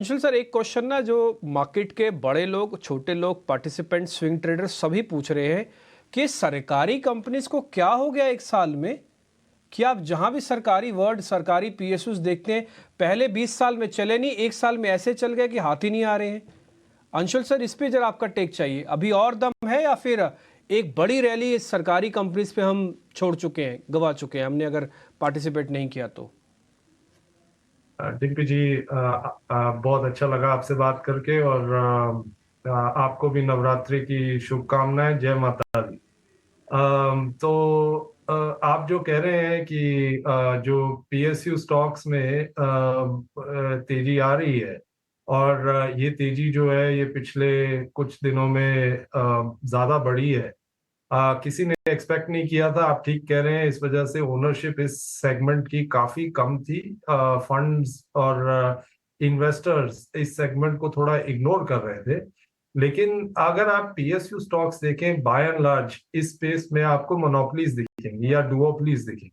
Anshul sir, एक question ना जो मार्केट के बड़े लोग, छोटे लोग, पार्टिसिपेंट, स्विंग ट्रेडर सभी पूछ रहे हैं कि सरकारी कंपनीज को क्या हो गया एक साल में कि आप जहां भी सरकारी वर्ड, सरकारी पीएसयूज देखते हैं, पहले 20 साल में चले नहीं, एक साल में ऐसे चल गए कि हाथ ही नहीं आ रहे हैं। अंशुल सर, इस पे जरा आपका टेक चाहिए। अभी और दम है या फिर एक बड़ी रैली इस सरकारी कंपनीज पे हम छोड़ चुके हैं, गवा चुके हैं हमने अगर पार्टिसिपेट नहीं किया तो? डिम्पी जी, बहुत अच्छा लगा आपसे बात करके। और आपको भी नवरात्रि की शुभकामनाएं। जय माता दी। तो आप जो कह रहे हैं कि जो पीएसयू स्टॉक्स में तेजी आ रही है, और ये तेजी जो है ये पिछले कुछ दिनों में ज्यादा बढ़ी है। किसी ने एक्सपेक्ट नहीं किया था, आप ठीक कह रहे हैं। इस वजह से ओनरशिप इस सेगमेंट की काफी कम थी। फंड्स और इन्वेस्टर्स इस सेगमेंट को थोड़ा इग्नोर कर रहे थे। लेकिन अगर आप पीएसयू स्टॉक्स देखें, बाय एंड लार्ज इस स्पेस में आपको मोनोपोलीज दिखेंगी या डुओपोलीज दिखेंगी।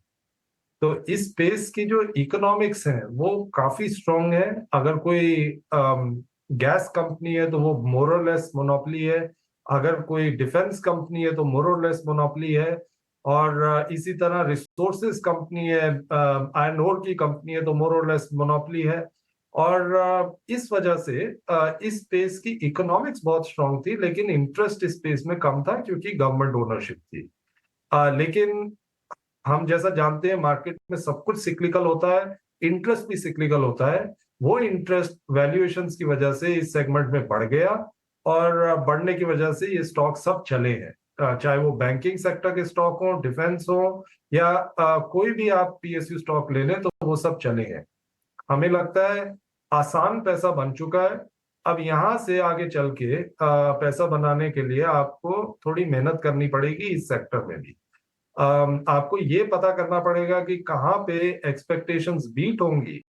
तो इस स्पेस की जो इकोनॉमिक्स है वो काफी स्ट्रांग है। अगर कोई गैस कंपनी है तो वो मोर और लेस मोनोपोली है। अगर कोई डिफेंस कंपनी है तो मोर और लेस मोनोपोली है। और इसी तरह रिसोर्सेज कंपनी है, आयरन ओर की कंपनी है तो मोर और लेस मोनोपोली है। और इस वजह से इस स्पेस की इकोनॉमिक्स बहुत स्ट्रांग थी, लेकिन इंटरेस्ट इस स्पेस में कम था क्योंकि गवर्नमेंट ओनरशिप थी। लेकिन हम जैसा जानते हैं मार्केट में सब कुछ सिक्लिकल होता है, इंटरेस्ट भी सिक्लिकल होता है। वो इंटरेस्ट वैल्यूएशंस की वजह से इस सेगमेंट में बढ़ गया, और बढ़ने की वजह से ये स्टॉक सब चले हैं। चाहे वो बैंकिंग सेक्टर के स्टॉक हो, डिफेंस हो, या कोई भी आप पीएसयू स्टॉक ले लें तो वो सब चले हैं। हमें लगता है आसान पैसा बन चुका है। अब यहां से आगे चल के पैसा बनाने के लिए आपको थोड़ी मेहनत करनी पड़ेगी इस सेक्टर में भी। आपको ये पता करना पड़ेगा कि कहाँ पे एक्सपेक्टेशंस बीट होंगी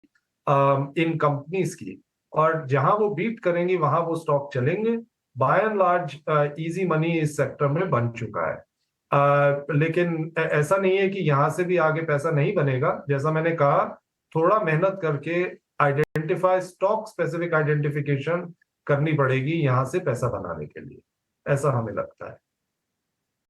इन कंपनीज की, और जहां वो बीट करेंगी वहां वो स्टॉक चलेंगे। By and large easy money इस सेक्टर में बन चुका है। लेकिन ऐसा नहीं है कि यहां से भी आगे पैसा नहीं बनेगा। जैसा मैंने कहा, थोड़ा मेहनत करके आइडेंटिफाई, स्टॉक स्पेसिफिक आइडेंटिफिकेशन करनी पड़ेगी यहां से पैसा बनाने के लिए। ऐसा हमें लगता है।